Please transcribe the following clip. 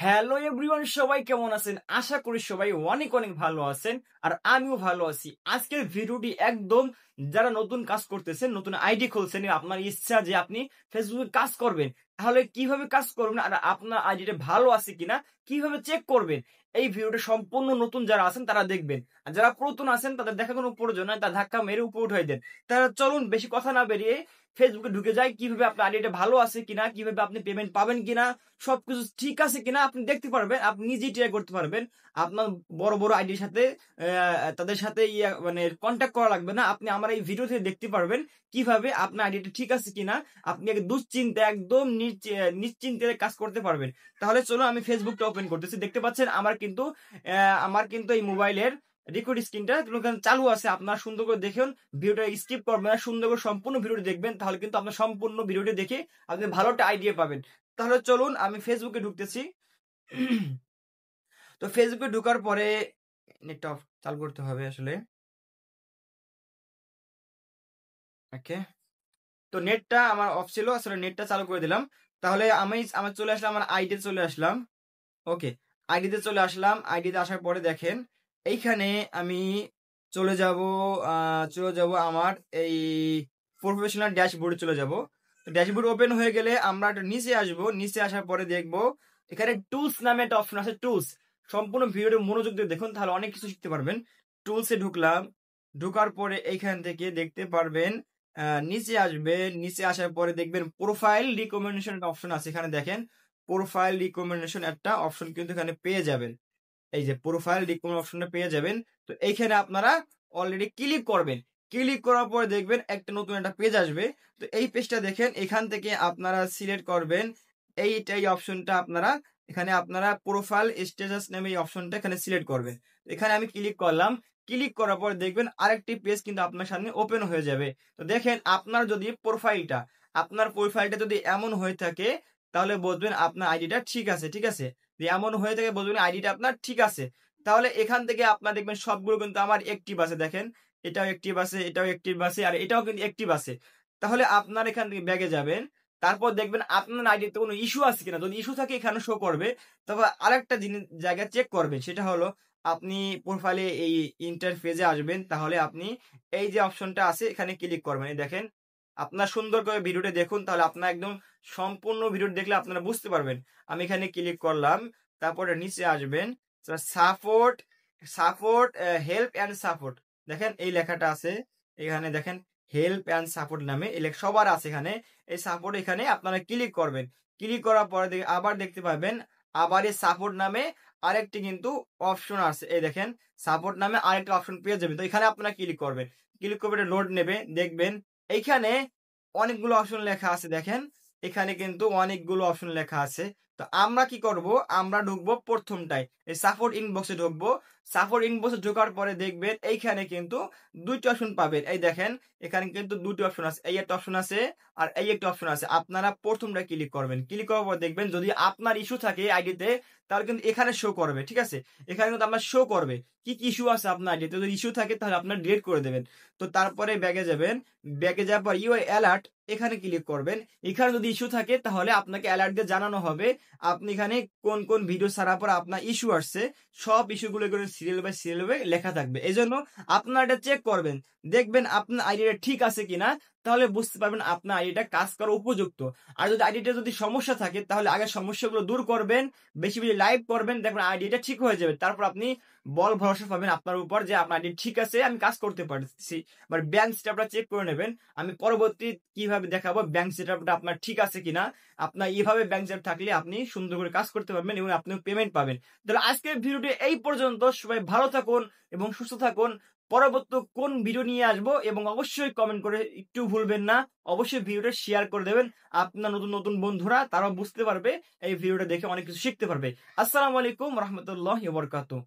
Hello everyone, সবাই কেমন আছেন? আশা করি সবাই অনেক অনেক ভালো আছেন। আর আমিও ভালো আছি। আজকের ভিডিওটি একদম যারা নতুন কাজ করতেছেন, নতুন আইডি খুলছেন, আপনার ইচ্ছা যে আপনি ফেসবুকে কাজ করবেন, তাহলে কিভাবে কাজ করবেন আর আপনার আইডিটা ভালো আছে কিনা কিভাবে চেক করবেন, এই ভিডিওটা সম্পূর্ণ নতুন যারা আছেন তারা দেখবেন। আর যারা পুরাতন আছেন তাদের দেখা কোনো প্রয়োজন নয়, তার ধাক্কা মেরে উপরে উঠাই দেন। তাহলে চলুন বেশি কথা না বেরিয়ে ফেসবুকে ঢুকে যায়, কিভাবে আপনার আইডিটা ভালো আছে কিনা, কিভাবে আপনি পেমেন্ট পাবেন কিনা, সবকিছু ঠিক আছে কিনা আপনি দেখতে পারবেন। আপনি নিজেই ট্রাই করতে পারবেন। আপনার বড় বড় আইডির সাথে তাদের সাথে মানে কন্ট্যাক্ট করা লাগবে না। আপনি আমার এই ভিডিও থেকে দেখতে পারবেন কিভাবে আপনার আইডিটা ঠিক আছে কিনা। আপনি দুশ্চিন্তা একদম নিশ্চিন্তে কাজ করতে পারবেন। তাহলে চলো আমি ফেসবুকটা ওপেন করতেছি। দেখতে পাচ্ছেন আমার কিন্তু এই মোবাইলের রেকর্ড স্ক্রিনটা চালু আছে। আপনার সুন্দর করে দেখুন, ভিডিওটা স্কিপ করবেন না, সুন্দর করে সম্পূর্ণ ভিডিওটি দেখবেন। তাহলে কিন্তু আপনার সম্পূর্ণ ভিডিওটি দেখে আপনি ভালো একটা আইডিয়া পাবেন। তাহলে চলুন আমি ফেসবুকে ঢুকতেছি। তো ফেসবুকে ঢোকার পরে নেটটা চালু করতে হবে আসলে। ওকে, তো নেটটা আমার অফ ছিল, আসলে নেটটা চালু করে দিলাম। তাহলে আমার চলে আসলাম, আমার আইডিতে চলে আসলাম। ওকে, আইডিতে চলে আসলাম। আইডিতে আসার পরে দেখেন এইখানে আমি চলে যাব আমার এই প্রফেশনাল ড্যাশবোর্ডে চলে যাব। ড্যাশবোর্ড ওপেন হয়ে গেলে আমরা একটু নিচে আসব। নিচে আসার পরে দেখব এখানে টুলস নামে একটা অপশন আছে। টুলস, সম্পূর্ণ ভিডিওটা মনোযোগ দিয়ে দেখুন, তাহলে অনেক কিছু শিখতে পারবেন। টুলসে ঢুকলাম। ঢোকার পরে এইখান থেকে দেখতে পারবেন নিচে আসবে। নিচে আসার পরে দেখবেন প্রোফাইল রিকমেন্ডেশন একটা অপশন আছে। এখানে দেখেন প্রোফাইল রিকমেন্ডেশন একটা অপশন কিন্তু এখানে পেয়ে যাবেন। এই যে প্রোফাইল রিকমেন্ড অপশনটা পেয়ে যাবেন। তো এইখানে আপনারা অলরেডি ক্লিক করবেন। ক্লিক করার পরে দেখবেন একটা নতুন একটা পেজ আসবে। তো এই পেজটা দেখেন, এখান থেকে আপনারা সিলেক্ট করবেন এই অপশনটা। আপনারা প্রোফাইল স্ট্যাটাস নামে এই অপশনটা এখানে সিলেক্ট করবেন। এখানে আমি ক্লিক করলাম। ক্লিক করার পর দেখবেন আরেকটি পেজ কিন্তু আপনার সামনে ওপেন হয়ে যাবে। তো দেখেন আপনার প্রোফাইলটা যদি এমন হয়ে থাকে, তাহলে বুঝবেন আপনার আইডিটা ঠিক আছে। ঠিক আছে, যদি এমন হয়ে থাকে বুঝবেন আইডিটা আপনার ঠিক আছে। তাহলে এখান থেকে আপনার দেখবেন সবগুলো কিন্তু আমার অ্যাক্টিভ আছে। দেখেন এটাও অ্যাক্টিভ আছে, এটাও অ্যাক্টিভ আছে, আর এটাও কিন্তু অ্যাক্টিভ আছে। তাহলে আপনার এখান থেকে ব্যাগে যাবেন। তারপর দেখবেন আপনার আইডিতে কোনো ইস্যু আছে কিনা। যদি ইস্যু থাকে এখানে শো করবে। তবে আরেকটা জিনিস জায়গা চেক করবেন, সেটা হলো আপনি প্রোফাইলে এই ইন্টারফেসে আসবেন। তাহলে আপনি এই যে অপশনটা আছে এখানে ক্লিক করবেন। এই দেখেন, আপনার সুন্দর করে ভিডিওটা দেখুন, তাহলে আপনার একদম সম্পূর্ণ ভিডিও দেখলে আপনারা বুঝতে পারবেন। আমি এখানে ক্লিক করলাম। তারপরে নিচে আসবেন, support support help and support, দেখেন এই লেখাটা আছে। এখানে দেখেন হেল্প অ্যান্ড সাপোর্ট নামে এই লেখা সবার আছে এখানে। এই সাপোর্ট এখানে আপনারা ক্লিক করবেন। ক্লিক করার পরে আবার দেখতে পাবেন আবার এই সাপোর্ট নামে আরেকটি কিন্তু অপশন আছে। এই দেখেন সাপোর্ট নামে আরেকটা অপশন পেয়ে যাবেন। তো এখানে আপনারা ক্লিক করবেন। ক্লিক করবে, লোড নেবে। দেখবেন এইখানে অনেকগুলো অপশন লেখা আছে। দেখেন এখানে কিন্তু অনেকগুলো অপশন লেখা আছে। তো আমরা কি করব, আমরা ঢুকবো প্রথমটাই, এই সাপোর্ট ইনবক্সে ঢুকবো। সাপোর্ট ইনবক্সে ঢোকার পরে দেখবেন এইখানে কিন্তু দুইটি অপশন পাবেন। এই দেখেন এখানে কিন্তু দুটি অপশন আছে, এই একটা অপশন আছে আর এই একটা অপশন আছে। আপনারা প্রথমটা ক্লিক করবেন। ক্লিক করার পর দেখবেন যদি আপনার ইস্যু থাকে আইডিতে, তাহলে কিন্তু এখানে শো করবে। ঠিক আছে, এখানে কিন্তু আপনার শো করবে কি কি ইস্যু আছে আপনার আইডিতে। যদি ইস্যু থাকে তাহলে আপনার ডিলিট করে দেবেন। তো তারপরে ব্যাগে যাবেন। ব্যাগে যাওয়ার পর ইউ অ্যালার্ট এখানে ক্লিক করবেন। এখানে যদি ইস্যু থাকে তাহলে আপনাকে অ্যালার্ট দিয়ে জানানো হবে আপনি এখানে কোন কোন ভিডিও ছাড়ার পর আপনার ইস্যু আসছে। সব ইস্যুগুলো এখানে সিরিয়াল বাই সিরিয়াল লেখা থাকবে। এই জন্য আপনার এটা চেক করবেন, দেখবেন আপনার আইডিটা ঠিক আছে কিনা। তাহলে বুঝতে পারবেন আপনার আইডিটা কাজ করার উপযুক্ত। আর যদি আইডিটা যদি সমস্যা থাকে তাহলে আগে সমস্যাগুলো দূর করবেন, বেশি বেশি লাইভ করবেন, দেখবেন আইডিটা ঠিক হয়ে যাবে। তারপর আপনি বল ভরসা পাবেন আপনার উপর যে আপনার আইডি ঠিক আছে, আমি কাজ করতে পারছি। মানে ব্যাংক সেটআপটা চেক করে নেবেন। আমি পরবর্তী কিভাবে দেখাবো ব্যাংক সেটআপটা আপনার ঠিক আছে কিনা। আপনার এইভাবে ব্যাংক সেটআপ থাকলে আপনি সুন্দর করে কাজ করতে পারবেন এবং আপনি পেমেন্ট পাবেন। তাহলে আজকের ভিডিওটি এই পর্যন্ত। সবাই ভালো থাকুন এবং সুস্থ থাকুন। পরবর্তী কোন ভিডিও নিয়ে আসবো এবং অবশ্যই কমেন্ট করে একটু ভুলবেন না। অবশ্যই ভিডিওটা শেয়ার করে দেবেন। আপনার নতুন নতুন বন্ধুরা তারাও বুঝতে পারবে, এই ভিডিওটা দেখে অনেক কিছু শিখতে পারবে। আসসালামু আলাইকুম রহমতুল্লাহ বরকাতুহ।